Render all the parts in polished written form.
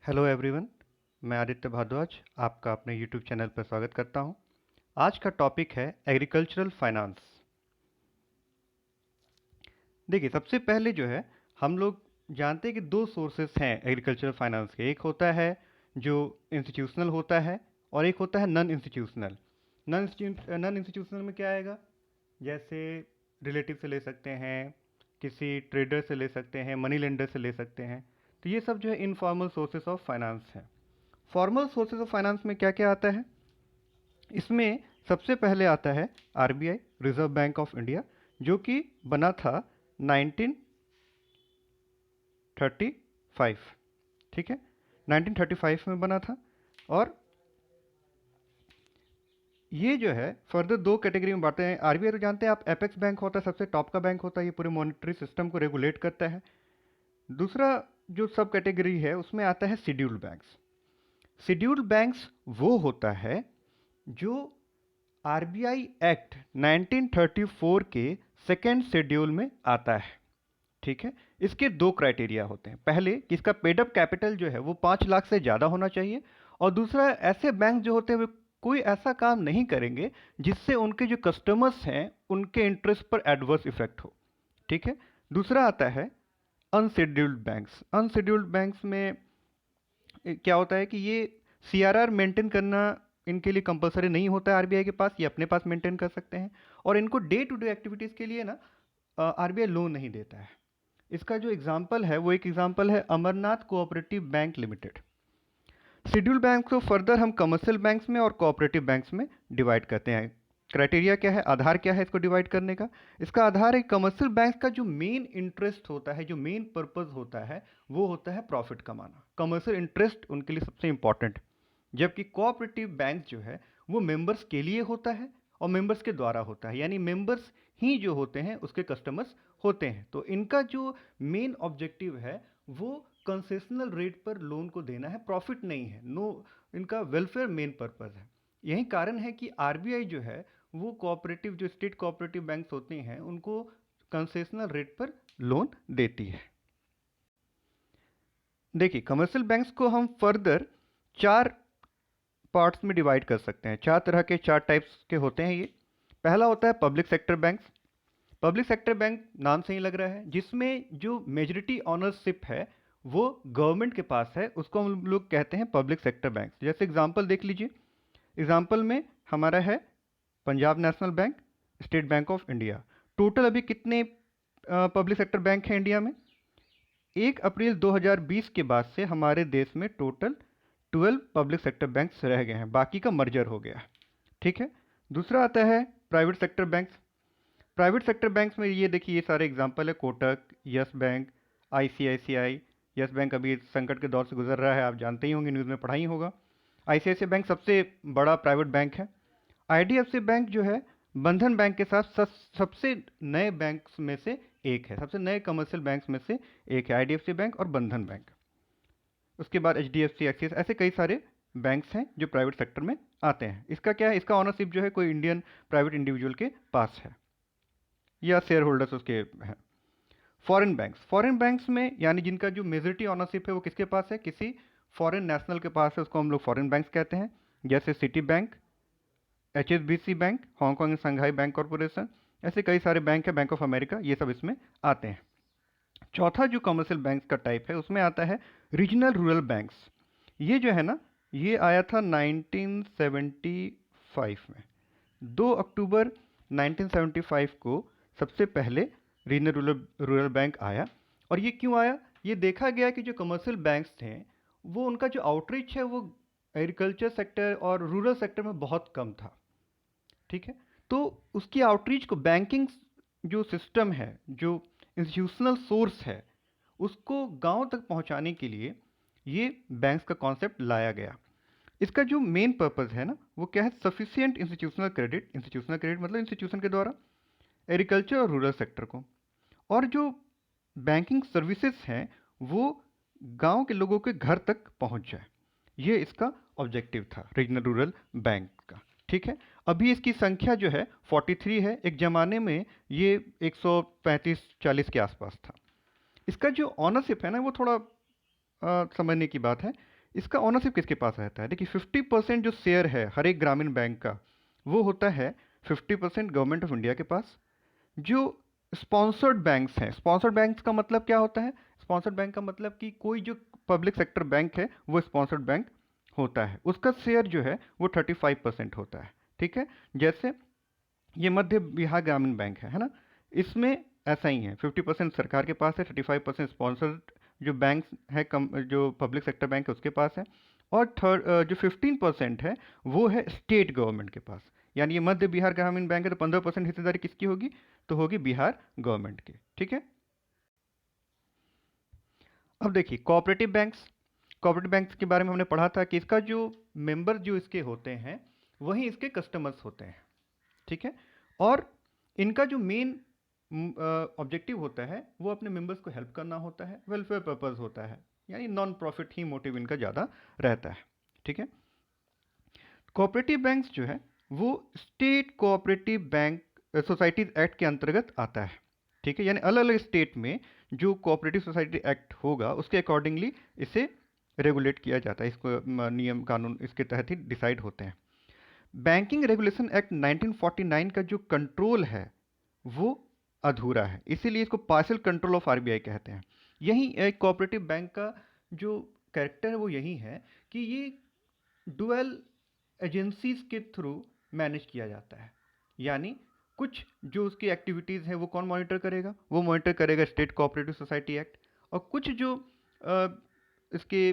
Hello everyone. मैं आदित्य भारद्वाज आपका अपने यूट्यूब चैनल पर स्वागत करता हूं। आज का टॉपिक है एग्रीकल्चरल फाइनेंस। देखिए, सबसे पहले जो है हम लोग जानते हैं कि दो सोर्सेस हैं एग्रीकल्चरल फाइनेंस के। एक होता है जो इंस्टीट्यूशनल होता है और एक होता है नॉन इंस्टीट्यूशनल। नॉन इंस्टीट्यूशनल में क्या आएगा? जैसे रिलेटिव से ले सकते हैं, किसी ट्रेडर से ले सकते हैं, मनी लेंडर से ले सकते हैं। तो ये सब जो है इनफॉर्मल सोर्सेस ऑफ फाइनेंस है। फॉर्मल सोर्सेज ऑफ फाइनेंस में क्या क्या आता है? इसमें सबसे पहले आता है RBI, reserve bank of India, जो कि बना था 1935। ठीक है, 1935 में बना था। और ये जो है फर्दर दो कैटेगरी में बांटे हैं। आरबीआई तो जानते हैं आप, एपेक्स बैंक होता है, सबसे टॉप का बैंक होता है, ये पूरे मॉनेटरी सिस्टम को रेगुलेट करता है। दूसरा जो सब कैटेगरी है उसमें आता है शेड्यूल्ड बैंक्स। शेड्यूल्ड बैंक्स वो होता है जो आरबीआई एक्ट 1934 के सेकेंड शेड्यूल में आता है। ठीक है, इसके दो क्राइटेरिया होते हैं। पहले कि इसका पेड अप कैपिटल जो है वो 5 लाख से ज़्यादा होना चाहिए, और दूसरा ऐसे बैंक जो होते हैं वे कोई ऐसा काम नहीं करेंगे जिससे उनके जो कस्टमर्स हैं उनके इंटरेस्ट पर एडवर्स इफेक्ट हो। ठीक है। दूसरा आता है अनशेड्यूल्ड बैंक्स। अनशेड्यूल्ड बैंक्स में क्या होता है कि ये सीआरआर मेंटेन करना इनके लिए कंपलसरी नहीं होता है आरबीआई के पास, ये अपने पास मेंटेन कर सकते हैं। और इनको डे टू डे एक्टिविटीज़ के लिए ना आरबीआई लोन नहीं देता है। इसका जो एग्जांपल है वो एक एग्जांपल है Amarnath cooperative bank limited. Schedule bank को फर्दर हम कमर्शियल बैंक्स में और कोऑपरेटिव बैंक्स में डिवाइड करते हैं। क्राइटेरिया क्या है, आधार क्या है इसको डिवाइड करने का? इसका आधार है कमर्शियल बैंक्स का जो मेन इंटरेस्ट होता है, जो मेन पर्पस होता है, वो होता है प्रॉफिट कमाना। कमर्शियल इंटरेस्ट उनके लिए सबसे इंपॉर्टेंट। जबकि कोऑपरेटिव बैंक जो है वो मेंबर्स के लिए होता है और मेंबर्स के द्वारा होता है, यानी मेंबर्स ही जो होते हैं उसके कस्टमर्स होते हैं। तो इनका जो मेन ऑब्जेक्टिव है वो कंसेशनल रेट पर लोन को देना है, प्रॉफिट नहीं है। नो, इनका वेलफेयर मेन पर्पस है। यही कारण है कि आरबीआई जो है वो कोऑपरेटिव, जो स्टेट कोऑपरेटिव बैंक्स होते हैं उनको कंसेशनल रेट पर लोन देती है। देखिए, कमर्शियल बैंक्स को हम फर्दर चार पार्ट्स में डिवाइड कर सकते हैं। चार तरह के, चार टाइप्स के होते हैं ये। पहला होता है public sector banks. Public sector bank नाम से ही लग रहा है, जिसमें जो मेजॉरिटी ऑनरशिप है वो गवर्नमेंट के पास है, उसको हम लोग कहते हैं पब्लिक सेक्टर बैंक। जैसे एग्जांपल देख लीजिए। एग्जांपल में हमारा है Punjab national bank, state bank of India. Total अभी कितने पब्लिक सेक्टर बैंक हैं इंडिया में? 1 अप्रैल 2020 के बाद से हमारे देश में टोटल 12 पब्लिक सेक्टर बैंक्स रह गए हैं, बाकी का मर्जर हो गया। ठीक है। दूसरा आता है private sector banks. Private sector banks में ये देखिए, ये सारे एग्जांपल है Kotak, yes bank, ICICI. Yes bank अभी संकट के दौर से गुजर रहा है, आप जानते ही होंगे, न्यूज़ में पढ़ा ही होगा। आईसीआईसीआई बैंक सबसे बड़ा प्राइवेट बैंक है। आईडीएफसी बैंक जो है बंधन बैंक के साथ सबसे नए बैंक्स में से एक है, सबसे नए कमर्शियल बैंक्स में से एक है आईडीएफसी बैंक और बंधन बैंक। उसके बाद एचडीएफसी, एक्सिस, ऐसे कई सारे बैंक्स हैं जो प्राइवेट सेक्टर में आते हैं। इसका क्या है, इसका ऑनरशिप जो है कोई इंडियन प्राइवेट इंडिविजुअल के पास है या शेयर होल्डर्स उसके हैं। फॉरेन बैंक्स, फॉरेन बैंक्स में यानी जिनका जो मेजोरिटी ऑनरशिप है वो किसके पास है? किसी फॉरेन नेशनल के पास है, उसको हम लोग फॉरेन बैंक्स कहते हैं। जैसे city bank, HSBC bank, Hong Kong and Shanghai bank corporation, ऐसे कई सारे बैंक है, बैंक ऑफ अमेरिका, ये सब इसमें आते हैं। चौथा जो कमर्शियल बैंक्स का टाइप है उसमें आता है रीजनल रूरल बैंक्स। ये जो है ना, ये आया था 1975 में। 2 अक्टूबर 1975 को सबसे पहले रीजनल रूरल बैंक आया। और ये क्यों आया? ये देखा गया कि जो कमर्शियल बैंक्स थे वो, उनका जो आउटरीच है वो एग्रीकल्चर सेक्टर और रूरल सेक्टर में बहुत कम था। ठीक है। तो उसकी आउटरीच को, बैंकिंग जो सिस्टम है, जो इंस्टीट्यूशनल सोर्स है, उसको गांव तक पहुंचाने के लिए ये बैंक्स का कॉन्सेप्ट लाया गया। इसका जो मेन पर्पस है ना वो क्या है? Sufficient institutional credit. Institutional credit मतलब इंस्टीट्यूशन के द्वारा एग्रीकल्चर और रूरल सेक्टर को, और जो बैंकिंग सर्विसेज हैं वो गांव के लोगों के घर तक पहुंच जाए। ये इसका ऑब्जेक्टिव था रीजनल रूरल बैंक का। ठीक है। अभी इसकी संख्या जो है 43 है, एक ज़माने में ये 135-40 के आसपास था। इसका जो ऑनरशिप है ना वो थोड़ा समझने की बात है। इसका ऑनरशिप किसके पास रहता है? देखिए 50% जो शेयर है हर एक ग्रामीण बैंक का, वो होता है 50% गवर्नमेंट ऑफ इंडिया के पास। जो स्पॉन्सर्ड बैंक्स हैं, स्पॉन्सर्ड बैंक्स का मतलब क्या होता है? स्पॉन्सर्ड बैंक का मतलब कि कोई जो पब्लिक सेक्टर बैंक है वो स्पॉन्सर्ड बैंक होता है, उसका शेयर जो है वो 35% होता है। ठीक है, जैसे ये मध्य बिहार ग्रामीण बैंक है ना, इसमें ऐसा ही है, 50% सरकार के पास है, 35% स्पॉन्सर्ड जो बैंक है, कम जो पब्लिक सेक्टर बैंक है उसके पास है, और थर्ड जो 15% है वो है स्टेट गवर्नमेंट के पास। यानी ये मध्य बिहार ग्रामीण बैंक है तो 15% हिस्सेदारी किसकी होगी? तो होगी बिहार गवर्नमेंट की। ठीक है, अब देखिए कोऑपरेटिव बैंक्स। कोऑपरेटिव बैंक्स के बारे में हमने पढ़ा था कि इसका जो मेंबर जो इसके होते हैं वही इसके कस्टमर्स होते हैं। ठीक है, और इनका जो मेन ऑब्जेक्टिव होता है वो अपने मेंबर्स को हेल्प करना होता है, वेलफेयर पर्पस होता है, यानी नॉन प्रॉफिट ही मोटिव इनका ज़्यादा रहता है। ठीक है, कोऑपरेटिव बैंक्स जो है वो state cooperative bank societies act के अंतर्गत आता है। ठीक है, यानी अलग अलग स्टेट में जो कोऑपरेटिव सोसाइटी एक्ट होगा उसके अकॉर्डिंगली इसे रेगुलेट किया जाता है, इसको नियम कानून इसके तहत ही डिसाइड होते हैं। बैंकिंग रेगुलेशन एक्ट 1949 का जो कंट्रोल है वो अधूरा है, इसीलिए इसको पार्शियल कंट्रोल ऑफ आरबीआई कहते हैं। यही एक कोऑपरेटिव बैंक का जो कैरेक्टर है वो यही है कि ये डुअल एजेंसीज के थ्रू मैनेज किया जाता है। यानी कुछ जो उसकी एक्टिविटीज़ हैं वो कौन मॉनिटर करेगा? वो मॉनिटर करेगा स्टेट कोऑपरेटिव सोसाइटी एक्ट, और कुछ जो इसके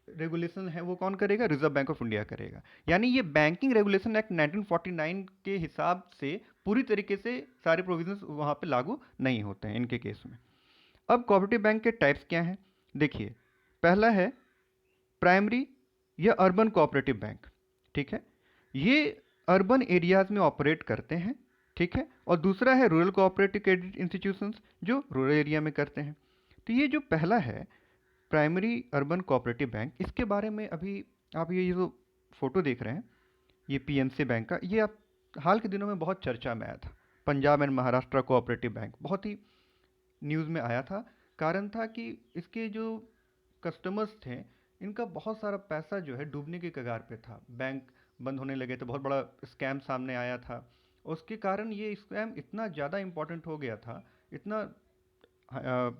रेगुलेशन है वो कौन करेगा? रिजर्व बैंक ऑफ इंडिया करेगा। यानी ये बैंकिंग रेगुलेशन एक्ट 1949 के हिसाब से पूरी तरीके से सारे प्रोविजंस वहाँ पे लागू नहीं होते हैं इनके केस में। अब कोऑपरेटिव बैंक के टाइप्स क्या हैं? देखिए, पहला है प्राइमरी या अर्बन कोऑपरेटिव बैंक। ठीक है, ये अर्बन एरियाज में ऑपरेट करते हैं। ठीक है, और दूसरा है रूरल कोऑपरेटिव क्रेडिट इंस्टीट्यूशंस जो रूरल एरिया में करते हैं। तो ये जो पहला है प्राइमरी अर्बन कोऑपरेटिव बैंक, इसके बारे में अभी आप ये जो फोटो देख रहे हैं ये पीएमसी बैंक का, ये आप हाल के दिनों में बहुत चर्चा में आया था। Punjab and Maharashtra cooperative bank बहुत ही न्यूज़ में आया था। कारण था कि इसके जो कस्टमर्स थे इनका बहुत सारा पैसा जो है डूबने के कगार पे था, बैंक बंद होने लगे थे, बहुत बड़ा स्कैम सामने आया था। उसके कारण ये स्कैम इतना ज़्यादा इम्पोर्टेंट हो गया था, इतना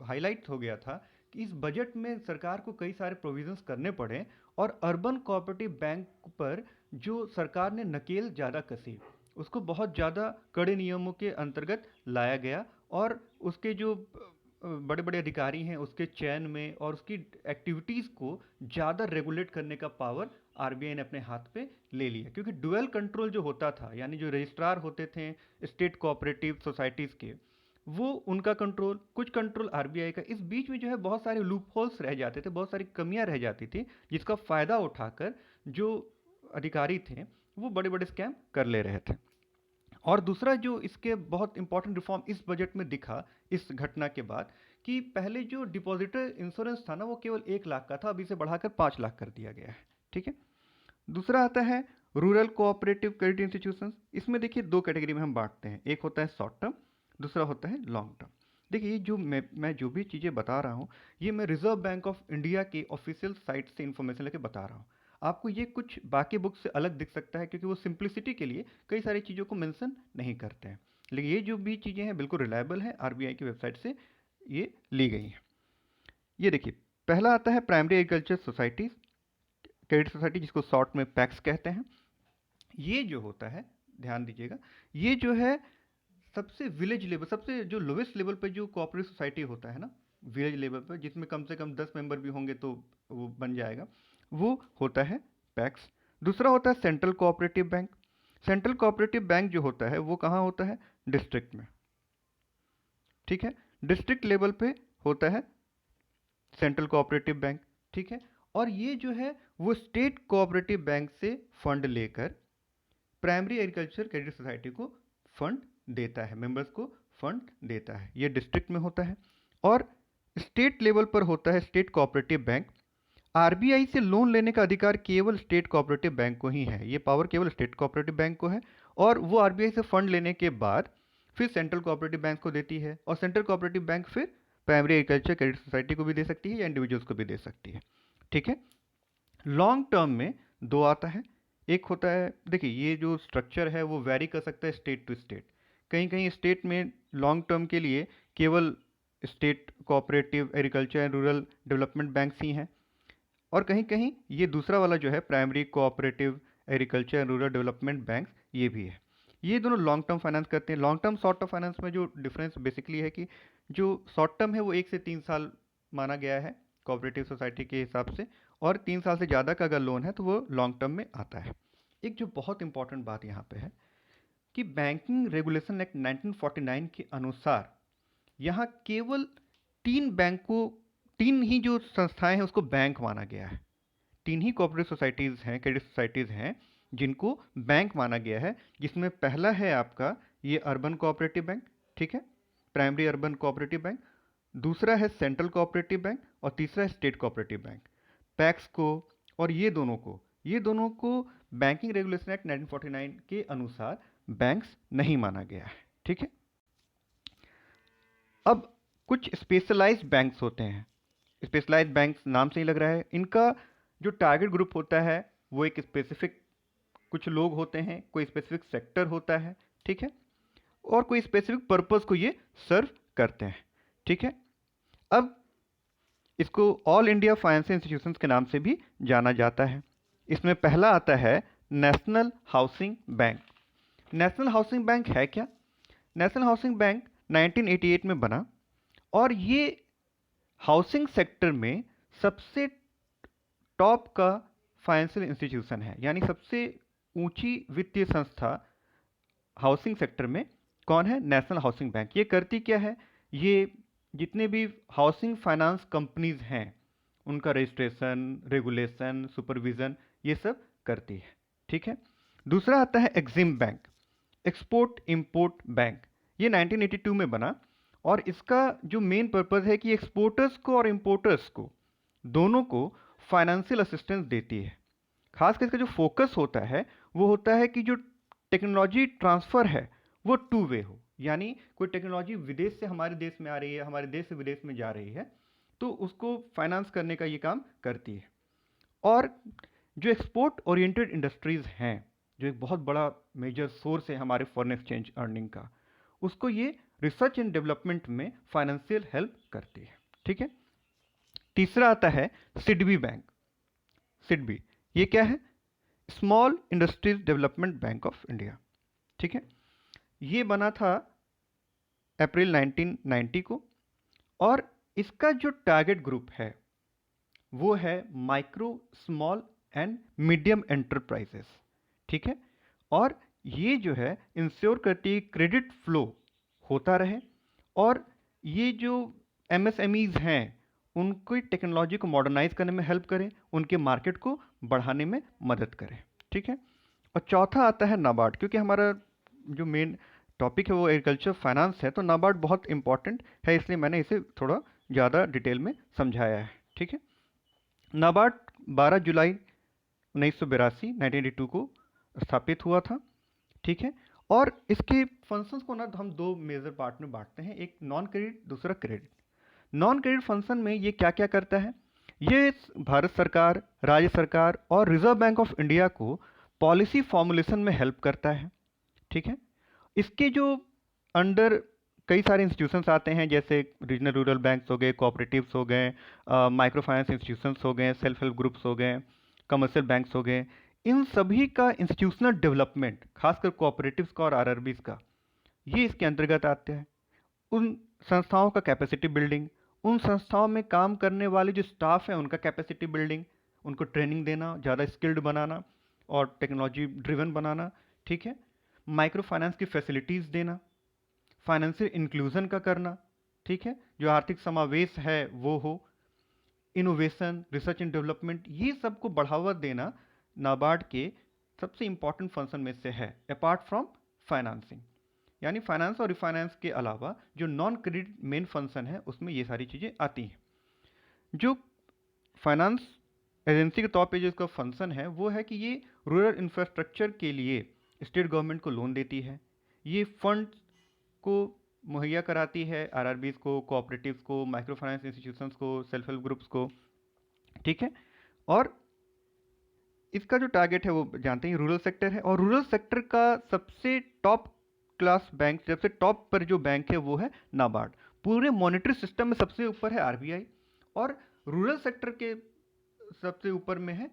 हाईलाइट हो गया था कि इस बजट में सरकार को कई सारे प्रोविजंस करने पड़े, और अर्बन कोऑपरेटिव बैंक पर जो सरकार ने नकेल ज़्यादा कसी, उसको बहुत ज़्यादा कड़े नियमों के अंतर्गत लाया गया, और उसके जो बड़े बड़े अधिकारी हैं उसके चयन में और उसकी एक्टिविटीज़ को ज़्यादा रेगुलेट करने का पावर आरबीआई ने अपने हाथ पे ले लिया। क्योंकि डुअल कंट्रोल जो होता था, यानी जो रजिस्ट्रार होते थे स्टेट कोऑपरेटिव सोसाइटीज़ के, वो उनका कंट्रोल, कुछ कंट्रोल आरबीआई का, इस बीच में जो है बहुत सारे लूप होल्स रह जाते थे, बहुत सारी कमियां रह जाती थी, जिसका फ़ायदा उठाकर जो अधिकारी थे वो बड़े बड़े स्कैम कर ले रहे थे। और दूसरा जो इसके बहुत इंपॉर्टेंट रिफॉर्म इस बजट में दिखा इस घटना के बाद, कि पहले जो डिपॉजिटर इंश्योरेंस था ना वो केवल 1 लाख का था, अब इसे बढ़ाकर 5 लाख कर दिया गया है। ठीक है, दूसरा आता है रूरल कोऑपरेटिव क्रेडिट इंस्टीट्यूशंस। इसमें देखिए दो कैटेगरी में हम बांटते हैं, एक होता है शॉर्ट टर्म, दूसरा होता है लॉन्ग टर्म। देखिए ये जो मैं जो भी चीज़ें बता रहा हूँ ये मैं रिजर्व बैंक ऑफ इंडिया की ऑफिशियल साइट से इन्फॉर्मेशन लेके बता रहा हूँ। आपको ये कुछ बाकी बुक से अलग दिख सकता है क्योंकि वो सिंप्लिसिटी के लिए कई सारी चीज़ों को मेंशन नहीं करते हैं, लेकिन ये जो भी चीज़ें हैं बिल्कुल रिलायबल है, आरबीआई की वेबसाइट से ये ली गई हैं। ये देखिए पहला आता है primary agriculture society credit society, जिसको शॉर्ट में पैक्स कहते हैं। ये जो होता है, ध्यान दीजिएगा, ये जो है सबसे विलेज लेवल, सबसे जो लोवेस्ट लेवल पे जो कोऑपरेटिव सोसाइटी होता है ना, विलेज लेवल पर, जिसमें कम से कम 10 मेंबर भी होंगे तो वो बन जाएगा, वो होता है पैक्स। दूसरा होता है central cooperative bank. Central cooperative bank जो होता है वो कहाँ होता है? डिस्ट्रिक्ट में। ठीक है, डिस्ट्रिक्ट लेवल पे होता है सेंट्रल कोऑपरेटिव बैंक। ठीक है, और ये जो है वो स्टेट कोऑपरेटिव बैंक से फंड लेकर प्राइमरी एग्रीकल्चर क्रेडिट सोसाइटी को फंड देता है, मेंबर्स को फंड देता है। ये डिस्ट्रिक्ट में होता है। और स्टेट लेवल पर होता है स्टेट कोऑपरेटिव बैंक। आरबीआई से लोन लेने का अधिकार केवल स्टेट कोऑपरेटिव बैंक को ही है, ये पावर केवल स्टेट कोऑपरेटिव बैंक को है, और वो आरबीआई से फंड लेने के बाद फिर सेंट्रल कोऑपरेटिव बैंक को देती है, और सेंट्रल कोऑपरेटिव बैंक फिर प्राइमरी एग्रीकल्चर क्रेडिट सोसाइटी को भी दे सकती है या इंडिविजुअल्स को भी दे सकती है। ठीक है, लॉन्ग टर्म में दो आता है। एक होता है, देखिए ये जो स्ट्रक्चर है वो वैरी कर सकता है स्टेट टू स्टेट। कहीं कहीं स्टेट में लॉन्ग टर्म के लिए केवल state cooperative agriculture and rural development banks ही हैं, और कहीं कहीं ये दूसरा वाला जो है primary cooperative agriculture and rural development banks, ये भी है। ये दोनों लॉन्ग टर्म फाइनेंस करते हैं। Long term short term finance में जो डिफरेंस बेसिकली है कि जो शॉर्ट टर्म है वो 1 से 3 साल माना गया है कोऑपरेटिव सोसाइटी के हिसाब से, और 3 साल से ज़्यादा का अगर लोन है तो वो लॉन्ग टर्म में आता है। एक जो बहुत इंपॉर्टेंट बात यहाँ पे है कि बैंकिंग रेगुलेशन एक्ट 1949 के अनुसार यहाँ केवल तीन ही जो संस्थाएं हैं उसको बैंक माना गया है। तीन ही कोऑपरेटिव सोसाइटीज़ हैं, क्रेडिट सोसाइटीज़ हैं जिनको बैंक माना गया है, जिसमें पहला है आपका ये अर्बन कोऑपरेटिव बैंक, ठीक है, प्राइमरी अर्बन कोऑपरेटिव बैंक। दूसरा है सेंट्रल कोऑपरेटिव बैंक, और तीसरा है स्टेट कोऑपरेटिव बैंक। पैक्स को और ये दोनों को बैंकिंग रेगुलेशन एक्ट 1949 के अनुसार बैंक्स नहीं माना गया है, ठीक है। अब कुछ स्पेशलाइज्ड बैंक्स होते हैं। स्पेशलाइज्ड बैंक्स नाम से ही लग रहा है, इनका जो टारगेट ग्रुप होता है वो एक स्पेसिफिक कुछ लोग होते हैं, कोई स्पेसिफिक सेक्टर होता है, ठीक है, और कोई स्पेसिफिक पर्पस को ये सर्व करते हैं, ठीक है। अब इसको ऑल इंडिया फाइनेंशियल इंस्टीट्यूशंस के नाम से भी जाना जाता है। इसमें पहला आता है national housing bank. National housing bank है क्या? नेशनल हाउसिंग बैंक 1988 में बना, और ये हाउसिंग सेक्टर में सबसे टॉप का फाइनेंशियल इंस्टीट्यूशन है, यानी सबसे ऊंची वित्तीय संस्था हाउसिंग सेक्टर में कौन है? National housing bank. ये करती क्या है? ये जितने भी हाउसिंग फाइनेंस कंपनीज हैं उनका रजिस्ट्रेशन, रेगुलेशन, सुपरविजन, ये सब करती है, ठीक है। दूसरा आता है EXIM bank, export import bank. ये 1982 में बना, और इसका जो मेन पर्पज़ है कि एक्सपोर्टर्स को और इंपोर्टर्स को दोनों को फाइनेंशियल असिस्टेंस देती है। खासकर इसका जो फोकस होता है वो होता है कि जो टेक्नोलॉजी ट्रांसफ़र है वो टू वे हो, यानी कोई टेक्नोलॉजी विदेश से हमारे देश में आ रही है, हमारे देश से विदेश में जा रही है, तो उसको फाइनेंस करने का ये काम करती है। और जो एक्सपोर्ट ओरिएंटेड इंडस्ट्रीज़ हैं, जो एक बहुत बड़ा मेजर सोर्स है हमारे फॉरेन एक्सचेंज अर्निंग का, उसको ये रिसर्च एंड डेवलपमेंट में फाइनेंशियल हेल्प करती है, ठीक है। तीसरा आता है सिडबी बैंक। सिडबी ये क्या है? Small industries development bank of India, ठीक है। ये बना था अप्रैल 1990 को, और इसका जो टारगेट ग्रुप है वो है micro, small and medium enterprises, ठीक है। और ये जो है इंश्योर करती है क्रेडिट फ्लो होता रहे, और ये जो एमएसएमईज हैं उनकी टेक्नोलॉजी को मॉडर्नाइज करने में हेल्प करें, उनके मार्केट को बढ़ाने में मदद करें, ठीक है। और चौथा आता है नाबार्ड। क्योंकि हमारा जो मेन टॉपिक है वो एग्रीकल्चर फाइनेंस है, तो नाबार्ड बहुत इंपॉर्टेंट है, इसलिए मैंने इसे थोड़ा ज़्यादा डिटेल में समझाया है, ठीक है। नाबार्ड 12 जुलाई 1982 1982 को स्थापित हुआ था, ठीक है। और इसके फंक्शंस को ना हम दो मेजर पार्ट में बांटते हैं, एक नॉन क्रेडिट, दूसरा क्रेडिट। नॉन क्रेडिट फंक्शन में ये क्या क्या करता है? ये भारत सरकार, राज्य सरकार और रिजर्व बैंक ऑफ इंडिया को पॉलिसी फॉर्मुलेशन में हेल्प करता है, ठीक है। इसके जो अंडर कई सारे इंस्टीट्यूशंस आते हैं, जैसे रीजनल रूरल बैंक्स हो गए, कोऑपरेटिव्स हो गए, माइक्रो फाइनेंस इंस्टीट्यूशंस हो गए, सेल्फ हेल्प ग्रुप्स हो गए, कमर्शियल बैंक्स हो गए। इन सभी का इंस्टीट्यूशनल डेवलपमेंट, खासकर कोऑपरेटिव्स का और आरआरबीज का, ये इसके अंतर्गत आते हैं। उन संस्थाओं का कैपेसिटी बिल्डिंग, उन संस्थाओं में काम करने वाले जो स्टाफ हैं उनका कैपेसिटी बिल्डिंग, उनको ट्रेनिंग देना, ज़्यादा स्किल्ड बनाना और टेक्नोलॉजी ड्रिवन बनाना, ठीक है। माइक्रो फाइनेंस की फैसिलिटीज़ देना, फाइनेंशियल इंक्लूजन का करना, ठीक है, जो आर्थिक समावेश है वो हो, इनोवेशन, रिसर्च एंड डेवलपमेंट, ये सबको बढ़ावा देना नाबार्ड के सबसे इंपॉर्टेंट फंक्शन में से है, अपार्ट फ्रॉम फाइनेंसिंग। यानी फाइनेंस और रिफाइनेंस के अलावा जो नॉन क्रेडिट मेन फंक्शन है उसमें ये सारी चीज़ें आती हैं। जो फाइनेंस एजेंसी के तौर पे जो इसका फंक्शन है वो है कि ये रूरल इंफ्रास्ट्रक्चर के लिए स्टेट गवर्नमेंट को लोन देती है, ये फंड को मुहैया कराती है आरआरबीज को, कोऑपरेटिव्स को, माइक्रो फाइनेंस इंस्टीट्यूशंस को, सेल्फ हेल्प ग्रुप्स को, ठीक है। और इसका जो टारगेट है वो जानते हैं, रूरल सेक्टर है, और रूरल सेक्टर का सबसे टॉप क्लास बैंक, सबसे टॉप पर जो बैंक है वो है नाबार्ड। पूरे मॉनेटरी सिस्टम में सबसे ऊपर है आरबीआई, और रूरल सेक्टर के सबसे ऊपर में है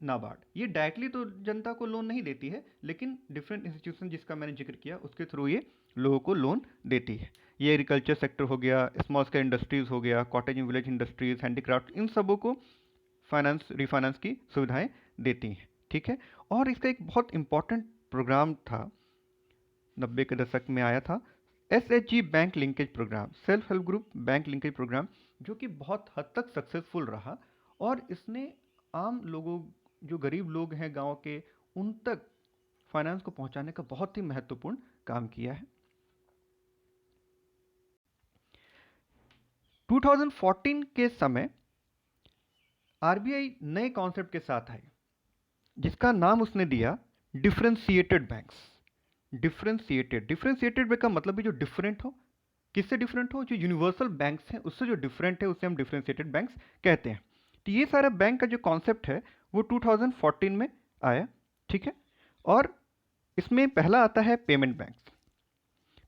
नाबार्ड। ये डायरेक्टली तो जनता को लोन नहीं देती है, लेकिन डिफरेंट इंस्टीट्यूशन जिसका मैंने जिक्र किया उसके थ्रू ये लोगों को लोन देती है। ये एग्रीकल्चर सेक्टर हो गया, स्मॉल स्केल इंडस्ट्रीज हो गया, cottage and village industries, handicraft, इन सबों को फाइनेंस रिफाइनेंस की सुविधाएं देती हैं। ठीक है। और इसका एक बहुत इंपॉर्टेंट प्रोग्राम था, 90 के दशक में आया था, SHG bank linkage programme, self help group bank linkage programme, जो कि बहुत हद तक सक्सेसफुल रहा, और इसने आम लोगों, जो गरीब लोग हैं गांव के, उन तक फाइनेंस को पहुंचाने का बहुत ही महत्वपूर्ण काम किया है। 2014 के समय आरबीआई नए कॉन्सेप्ट के साथ आई, जिसका नाम उसने दिया डिफरेंशिएटेड बैंक्स। डिफरेंशिएटेड बैंक का मतलब भी जो डिफरेंट हो। किससे डिफरेंट हो? जो यूनिवर्सल बैंक्स हैं उससे जो डिफरेंट है उसे हम डिफरेंशिएटेड बैंक्स कहते हैं। तो ये सारा बैंक का जो कॉन्सेप्ट है वो 2014 में आया। ठीक है। और इसमें पहला आता है पेमेंट बैंक।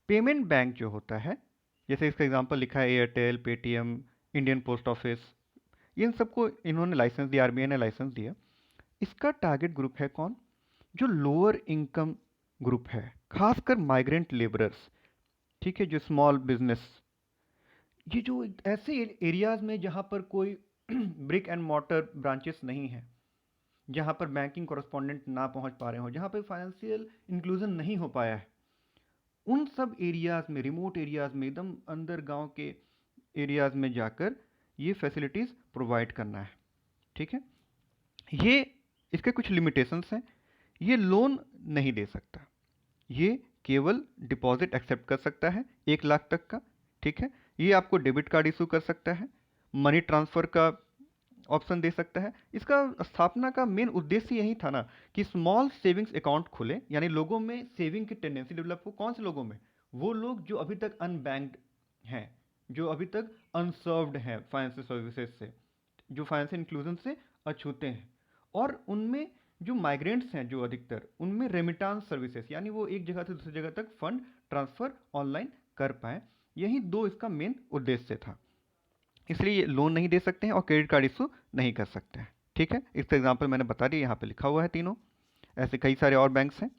पेमेंट बैंक जो होता है, जैसे इसका एग्जांपल लिखा है Airtel, Paytm, Indian post office, इन सबको इन्होंने लाइसेंस दिया, आरबीआई ने लाइसेंस दिया। इसका टारगेट ग्रुप है कौन? जो लोअर इनकम ग्रुप है, खासकर माइग्रेंट लेबरर्स। ठीक है। जो स्मॉल बिजनेस, ये जो ऐसे एरियाज में जहां पर कोई ब्रिक एंड मॉर्टर ब्रांचेस नहीं है, जहां पर बैंकिंग कॉरेस्पॉन्डेंट ना पहुंच पा रहे हो, जहां पर फाइनेंशियल इंक्लूजन नहीं हो पाया है, उन सब एरियाज में, रिमोट एरियाज में, एकदम अंदर गांव के एरियाज में जाकर ये फैसिलिटीज प्रोवाइड करना है। ठीक है। ये इसके कुछ लिमिटेशंस हैं। ये लोन नहीं दे सकता, ये केवल डिपॉजिट एक्सेप्ट कर सकता है 1 लाख तक का। ठीक है। ये आपको डेबिट कार्ड इशू कर सकता है, मनी ट्रांसफर का ऑप्शन दे सकता है। इसका स्थापना का मेन उद्देश्य यही था ना, कि स्मॉल सेविंग्स अकाउंट खुले, यानी लोगों में सेविंग की टेंडेंसी डेवलप हो। कौन से लोगों में? वो लोग जो अभी तक अनबैंक्ड हैं, जो अभी तक अनसर्व्ड हैं फाइनेंशियल सर्विसेज से, जो फाइनेंशियल इंक्लूजन से अछूते हैं। और उनमें जो माइग्रेंट्स हैं, जो अधिकतर, उनमें रेमिटांस सर्विसेज, यानी वो एक जगह से दूसरी जगह तक फंड ट्रांसफर ऑनलाइन कर पाए। यही दो इसका मेन उद्देश्य था। इसलिए ये लोन नहीं दे सकते हैं और क्रेडिट कार्ड इशू नहीं कर सकते हैं। ठीक है। इसका एग्जाम्पल मैंने बता दिया, यहाँ पे लिखा हुआ है तीनों। ऐसे कई सारे और बैंक्स हैं।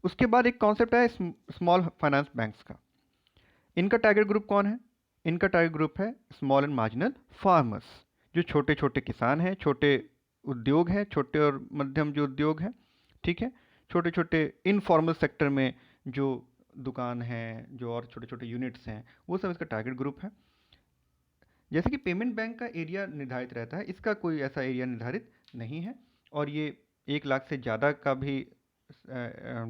उसके बाद एक कॉन्सेप्ट है स्मॉल फाइनेंस बैंक्स का। इनका टारगेट ग्रुप कौन है? इनका टारगेट ग्रुप है स्मॉल एंड मार्जिनल फार्मर्स, जो छोटे छोटे किसान हैं, छोटे उद्योग हैं, छोटे और मध्यम जो उद्योग हैं। ठीक है। छोटे छोटे इनफॉर्मल सेक्टर में जो दुकान हैं, जो और छोटे छोटे यूनिट्स हैं, वो सब इसका टारगेट ग्रुप है। जैसे कि पेमेंट बैंक का एरिया निर्धारित रहता है, इसका कोई ऐसा एरिया निर्धारित नहीं है, और ये 1 लाख से ज़्यादा का भी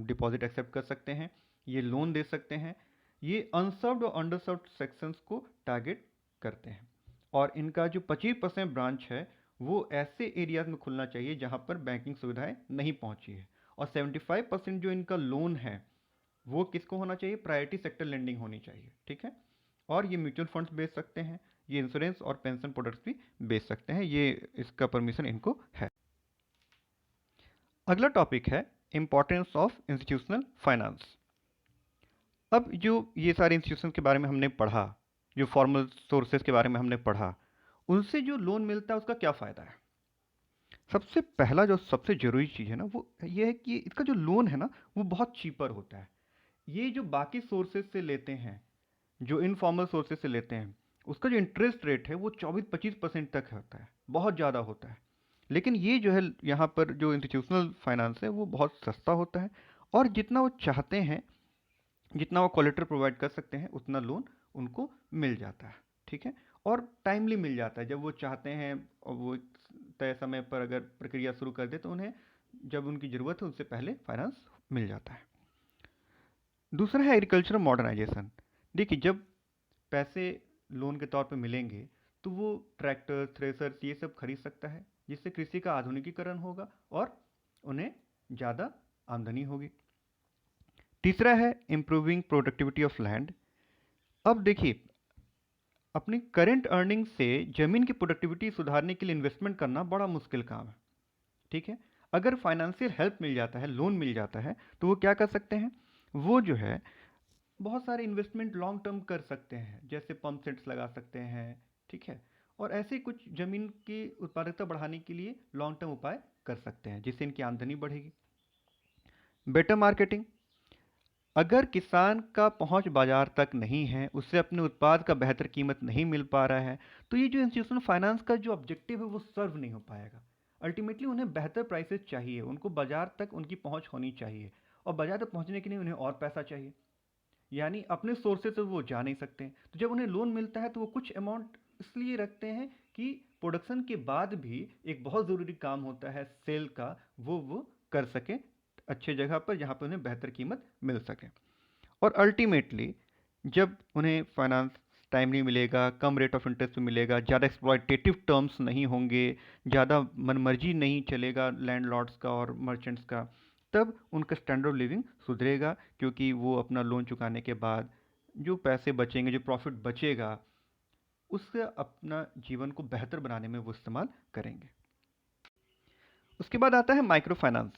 डिपॉजिट एक्सेप्ट कर सकते हैं, ये लोन दे सकते हैं। ये अनसर्व्ड और अंडरसर्व्ड सेक्शंस को टारगेट करते हैं। और इनका जो 25% ब्रांच है वो ऐसे एरियाज में खुलना चाहिए जहां पर बैंकिंग सुविधाएं नहीं पहुंची है। और 75% जो इनका लोन है वो किसको होना चाहिए? प्रायोरिटी सेक्टर लेंडिंग होनी चाहिए। ठीक है। और ये म्यूचुअल फंड्स बेच सकते हैं, ये इंश्योरेंस और पेंशन प्रोडक्ट्स भी बेच सकते हैं, ये इसका परमिशन इनको है। अगला टॉपिक है इंपॉर्टेंस ऑफ इंस्टीट्यूशनल फाइनेंस। अब जो ये सारे इंस्टीट्यूशन के बारे में हमने पढ़ा, जो फॉर्मल सोर्सेज के बारे में हमने पढ़ा, उनसे जो लोन मिलता है उसका क्या फ़ायदा है? सबसे पहला जो सबसे ज़रूरी चीज़ है ना, वो ये है कि इसका जो लोन है ना वो बहुत चीपर होता है। ये जो बाकी सोर्सेज से लेते हैं, जो इनफॉर्मल सोर्सेज से लेते हैं, उसका जो इंटरेस्ट रेट है वो 24-25% तक होता है, बहुत ज़्यादा होता है। लेकिन ये जो है यहाँ पर जो इंस्टीट्यूशनल फाइनेंस है वो बहुत सस्ता होता है, और जितना वो चाहते हैं, जितना वो कोलेटरल प्रोवाइड कर सकते हैं, उतना लोन उनको मिल जाता है। ठीक है। और टाइमली मिल जाता है, जब वो चाहते हैं, और वो तय समय पर अगर प्रक्रिया शुरू कर दे तो उन्हें जब उनकी ज़रूरत है उससे पहले फाइनेंस मिल जाता है। दूसरा है एग्रीकल्चर मॉडर्नाइजेशन। देखिए, जब पैसे लोन के तौर पे मिलेंगे तो वो ट्रैक्टर, थ्रेसर्स, ये सब खरीद सकता है, जिससे कृषि का आधुनिकीकरण होगा और उन्हें ज़्यादा आमदनी होगी। तीसरा है इम्प्रूविंग प्रोडक्टिविटी ऑफ लैंड। अब देखिए, अपनी करंट अर्निंग से ज़मीन की प्रोडक्टिविटी सुधारने के लिए इन्वेस्टमेंट करना बड़ा मुश्किल काम है। ठीक है। अगर फाइनेंशियल हेल्प मिल जाता है, लोन मिल जाता है, तो वो क्या कर सकते हैं, वो जो है बहुत सारे इन्वेस्टमेंट लॉन्ग टर्म कर सकते हैं, जैसे पंप सेट्स लगा सकते हैं, ठीक है, और ऐसे ही कुछ ज़मीन की उत्पादकता बढ़ाने के लिए लॉन्ग टर्म उपाय कर सकते हैं, जिससे इनकी आमदनी बढ़ेगी। बेटर मार्केटिंग, अगर किसान का पहुंच बाजार तक नहीं है, उससे अपने उत्पाद का बेहतर कीमत नहीं मिल पा रहा है, तो ये जो इंस्टीट्यूशनल फाइनेंस का जो ऑब्जेक्टिव है वो सर्व नहीं हो पाएगा। अल्टीमेटली उन्हें बेहतर प्राइसेस चाहिए, उनको बाजार तक उनकी पहुंच होनी चाहिए, और बाजार तक पहुंचने के लिए उन्हें और पैसा चाहिए, यानी अपने सोर्सेज से वो जा नहीं सकते हैं। तो जब उन्हें लोन मिलता है तो वो कुछ अमाउंट इसलिए रखते हैं कि प्रोडक्शन के बाद भी एक बहुत ज़रूरी काम होता है सेल का, वो कर सकें अच्छे जगह पर जहाँ पर उन्हें बेहतर कीमत मिल सके। और अल्टीमेटली जब उन्हें फाइनेंस टाइमली मिलेगा, कम रेट ऑफ इंटरेस्ट पे मिलेगा, ज़्यादा एक्सप्लॉयटेटिव टर्म्स नहीं होंगे, ज़्यादा मनमर्जी नहीं चलेगा लैंडलॉर्ड्स का और मर्चेंट्स का, तब उनका स्टैंडर्ड ऑफ लिविंग सुधरेगा, क्योंकि वो अपना लोन चुकाने के बाद जो पैसे बचेंगे, जो प्रॉफिट बचेगा, उससे अपना जीवन को बेहतर बनाने में वो इस्तेमाल करेंगे। उसके बाद आता है माइक्रो फाइनेंस।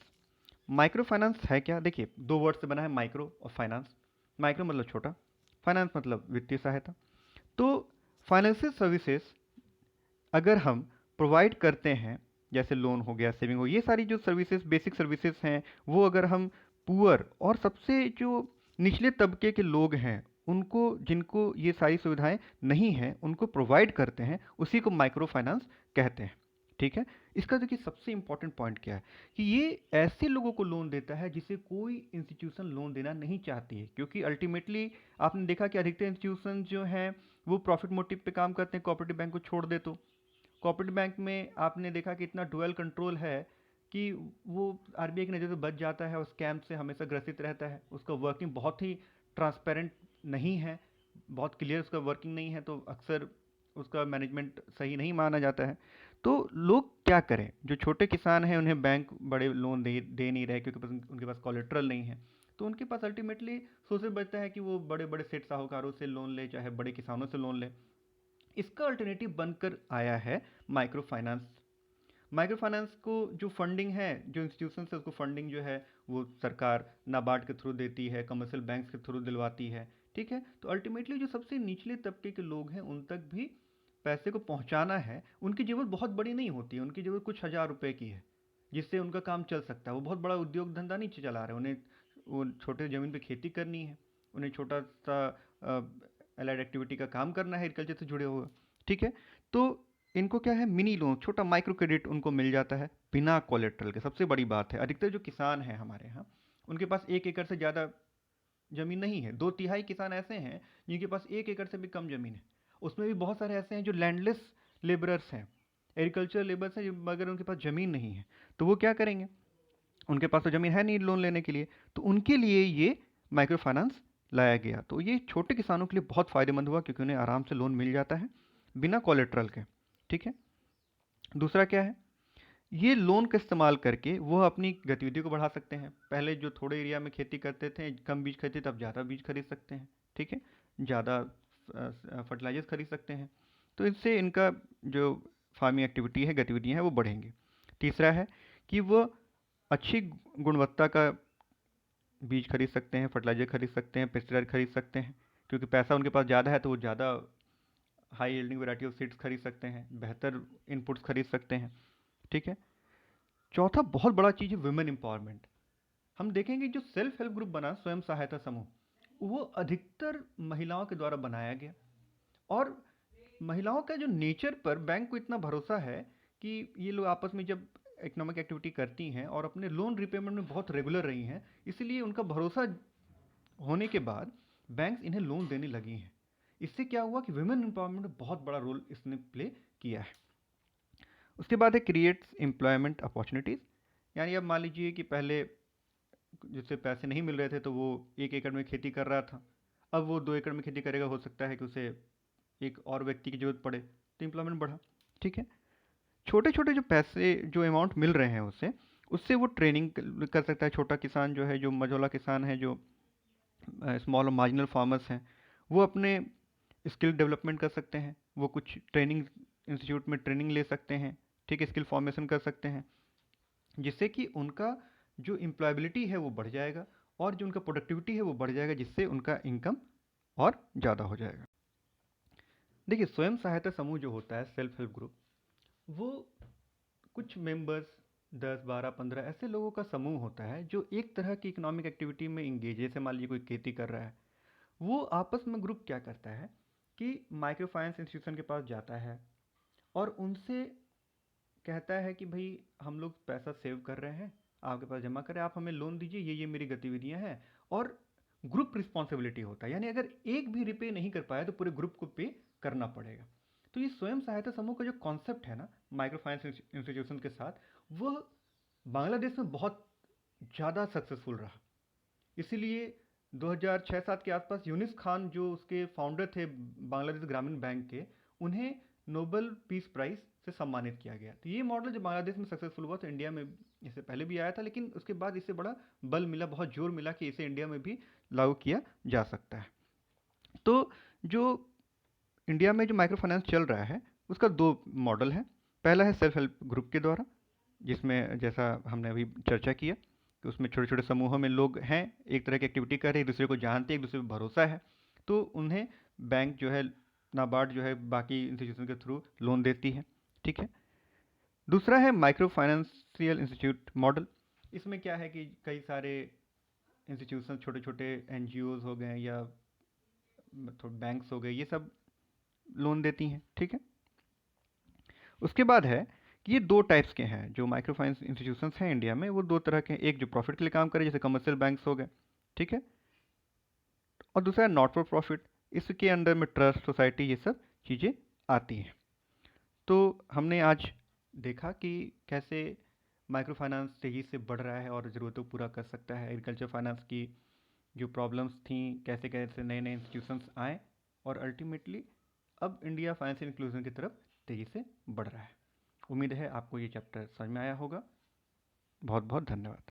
माइक्रो फाइनेंस है क्या? देखिए, दो वर्ड से बना है, माइक्रो और फाइनेंस। माइक्रो मतलब छोटा, फाइनेंस मतलब वित्तीय सहायता। तो फाइनेंशियल सर्विसेज अगर हम प्रोवाइड करते हैं, जैसे लोन हो गया, सेविंग हो, ये सारी जो सर्विसेज, बेसिक सर्विसेज हैं, वो अगर हम पुअर और सबसे जो निचले तबके के लोग हैं, उनको, जिनको ये सारी सुविधाएं नहीं हैं, उनको प्रोवाइड करते हैं, उसी को माइक्रो फाइनेंस कहते हैं। ठीक है। इसका देखिए सबसे इंपॉर्टेंट पॉइंट क्या है कि ये ऐसे लोगों को लोन देता है जिसे कोई इंस्टीट्यूशन लोन देना नहीं चाहती है, क्योंकि अल्टीमेटली आपने देखा कि अधिकतर इंस्टीट्यूशन जो हैं वो प्रॉफिट मोटिव पे काम करते हैं, कोऑपरेटिव बैंक को छोड़ दे तो। कोऑपरेटिव बैंक में आपने देखा कि इतना डुअल कंट्रोल है कि वो आरबीआई की नज़र से बच जाता है और स्कैम से हमेशा ग्रसित रहता है, उसका वर्किंग बहुत ही ट्रांसपेरेंट नहीं है, बहुत क्लियर उसका वर्किंग नहीं है, तो अक्सर उसका मैनेजमेंट सही नहीं माना जाता है। तो लोग क्या करें, जो छोटे किसान हैं उन्हें बैंक बड़े लोन दे नहीं रहे, क्योंकि उनके पास कोलेट्रल नहीं है, तो उनके पास अल्टीमेटली सोर्स बचता है कि वो बड़े बड़े सेठ साहूकारों से लोन ले, चाहे बड़े किसानों से लोन ले। इसका अल्टरनेटिव बनकर आया है माइक्रो फाइनेंस। माइक्रो फाइनेंस को जो फंडिंग है, जो इंस्टीट्यूशन है, उसको फंडिंग जो है वो सरकार नाबार्ड के थ्रू देती है, कमर्शियल बैंक्स के थ्रू दिलवाती है। ठीक है। तो अल्टीमेटली जो सबसे निचले तबके के लोग हैं उन तक भी पैसे को पहुंचाना है। उनकी ज़रूरत बहुत बड़ी नहीं होती है, उनकी ज़रूरत कुछ हज़ार रुपए की है, जिससे उनका काम चल सकता है। वो बहुत बड़ा उद्योग धंधा नहीं चला रहे, उन्हें वो छोटे ज़मीन पे खेती करनी है, उन्हें छोटा सा एलाइड एक्टिविटी का काम करना है, एग्रीकल्चर से जुड़े हुए। ठीक है। तो इनको क्या है, मिनी लोन, छोटा माइक्रो क्रेडिट उनको मिल जाता है बिना कोलेट्रल के। सबसे बड़ी बात है, अधिकतर जो किसान हैं हमारे यहाँ, उनके पास 1 एकड़ से ज़्यादा ज़मीन नहीं है। 2/3 किसान ऐसे हैं जिनके पास 1 एकड़ से भी कम ज़मीन है। उसमें भी बहुत सारे ऐसे हैं जो लैंडलेस लेबरर्स हैं, एग्रीकल्चर लेबर्स हैं, मगर उनके पास ज़मीन नहीं है। तो वो क्या करेंगे, उनके पास तो ज़मीन है नहीं लोन लेने के लिए, तो उनके लिए ये माइक्रो फाइनेंस लाया गया। तो ये छोटे किसानों के लिए बहुत फ़ायदेमंद हुआ, क्योंकि उन्हें आराम से लोन मिल जाता है बिना कोलेट्रल के। ठीक है। दूसरा क्या है, ये लोन का इस्तेमाल करके वो अपनी गतिविधि को बढ़ा सकते हैं। पहले जो थोड़े एरिया में खेती करते थे, कम बीज खरीदते, तब ज़्यादा बीज खरीद सकते हैं। ठीक है। ज़्यादा फर्टिलाइजर्स खरीद सकते हैं। तो इससे इनका जो फार्मिंग एक्टिविटी है, गतिविधियाँ हैं, वो बढ़ेंगी। तीसरा है कि वो अच्छी गुणवत्ता का बीज खरीद सकते हैं, फर्टिलाइजर खरीद सकते हैं, पेस्टिसाइड खरीद सकते हैं, क्योंकि पैसा उनके पास ज़्यादा है, तो वो ज़्यादा high yielding variety of seeds खरीद सकते हैं, बेहतर इनपुट्स खरीद सकते हैं। ठीक है। चौथा बहुत बड़ा चीज़ है वुमेन एम्पावरमेंट। हम देखेंगे जो सेल्फ हेल्प ग्रुप बना, स्वयं सहायता समूह, वो अधिकतर महिलाओं के द्वारा बनाया गया। और महिलाओं का जो नेचर पर बैंक को इतना भरोसा है कि ये लोग आपस में जब इकोनॉमिक एक्टिविटी करती हैं और अपने लोन रिपेमेंट में बहुत रेगुलर रही हैं, इसलिए उनका भरोसा होने के बाद बैंक्स इन्हें लोन देने लगी हैं। इससे क्या हुआ कि वुमेन एम्पावरमेंट में बहुत बड़ा रोल इसने प्ले किया है। उसके बाद है क्रिएट्स एम्प्लॉयमेंट अपॉर्चुनिटीज़। यानी अब मान लीजिए कि पहले जिससे पैसे नहीं मिल रहे थे तो वो 1 एकड़ में खेती कर रहा था, अब वो 2 एकड़ में खेती करेगा, हो सकता है कि उसे एक और व्यक्ति की ज़रूरत पड़े, तो एम्प्लॉयमेंट बढ़ा। ठीक है। छोटे छोटे जो पैसे, जो अमाउंट मिल रहे हैं उससे उससे वो ट्रेनिंग कर सकता है। छोटा किसान जो है, जो मझोला किसान है, जो स्मॉल और मार्जिनल फार्मर्स हैं, वो अपने स्किल डेवलपमेंट कर सकते हैं, वो कुछ ट्रेनिंग इंस्टीट्यूट में ट्रेनिंग ले सकते हैं। ठीक है। स्किल फॉर्मेशन कर सकते हैं। जिससे कि उनका जो एम्प्लॉयबिलिटी है वो बढ़ जाएगा और जो उनका प्रोडक्टिविटी है वो बढ़ जाएगा, जिससे उनका इनकम और ज़्यादा हो जाएगा। देखिए, स्वयं सहायता समूह जो होता है, सेल्फ हेल्प ग्रुप, वो कुछ मेंबर्स, 10, 12, 15 ऐसे लोगों का समूह होता है जो एक तरह की इकोनॉमिक एक्टिविटी में इंगेज है। जैसे मान लीजिए कोई खेती कर रहा है, वो आपस में ग्रुप क्या करता है कि माइक्रो फाइनेंस इंस्टीट्यूशन के पास जाता है और उनसे कहता है कि भाई हम लोग पैसा सेव कर रहे हैं, आपके पास जमा करें, आप हमें लोन दीजिए, ये मेरी गतिविधियां हैं। और ग्रुप रिस्पॉन्सिबिलिटी होता है, यानी अगर एक भी रिपे नहीं कर पाया तो पूरे ग्रुप को पे करना पड़ेगा। तो ये स्वयं सहायता समूह का जो कॉन्सेप्ट है ना, माइक्रो फाइनेंस इंस्टीट्यूशन के साथ, वह बांग्लादेश में बहुत ज़्यादा सक्सेसफुल रहा। इसीलिए 2006-07 के आसपास यूनिस खान, जो उसके फाउंडर थे बांग्लादेश ग्रामीण बैंक के, उन्हें नोबेल पीस प्राइज से सम्मानित किया गया। तो ये मॉडल जब बांग्लादेश में सक्सेसफुल हुआ तो इंडिया में इससे पहले भी आया था, लेकिन उसके बाद इसे बड़ा बल मिला, बहुत जोर मिला कि इसे इंडिया में भी लागू किया जा सकता है। तो जो इंडिया में जो माइक्रो फाइनेंस चल रहा है, उसका दो मॉडल है। पहला है सेल्फ हेल्प ग्रुप के द्वारा, जिसमें जैसा हमने अभी चर्चा किया कि उसमें छोटे छोटे समूहों में लोग हैं, एक तरह की एक्टिविटी कर रहे हैं, एक दूसरे को जानते हैं, एक दूसरे पर भरोसा है, तो उन्हें बैंक जो है, नाबार्ड जो है, बाकी इंस्टीट्यूशन के थ्रू लोन देती है। ठीक है। दूसरा है माइक्रो फाइनेंशियल इंस्टीट्यूट मॉडल। इसमें क्या है कि कई सारे इंस्टीट्यूशन, छोटे छोटे एनजीओज हो गए या थोड़े बैंक्स हो गए, ये सब लोन देती हैं। ठीक है। उसके बाद है कि ये दो टाइप्स के हैं जो माइक्रो फाइनेंस इंस्टीट्यूशंस हैं इंडिया में, वो दो तरह के हैं। एक जो प्रॉफिट के लिए काम करे, जैसे कमर्शियल बैंक्स हो गए, ठीक है, और दूसरा है नॉट फॉर प्रॉफिट। इसके अंडर में ट्रस्ट, सोसाइटी, ये सब चीज़ें आती हैं। तो हमने आज देखा कि कैसे माइक्रो फाइनेंस तेज़ी से बढ़ रहा है और ज़रूरतों को पूरा कर सकता है। एग्रीकल्चर फाइनेंस की जो प्रॉब्लम्स थी, कैसे कैसे नए नए इंस्टीट्यूशंस आए, और अल्टीमेटली अब इंडिया फाइनेंशियल इंक्लूजन की तरफ तेज़ी से बढ़ रहा है। उम्मीद है आपको ये चैप्टर समझ में आया होगा। बहुत बहुत धन्यवाद।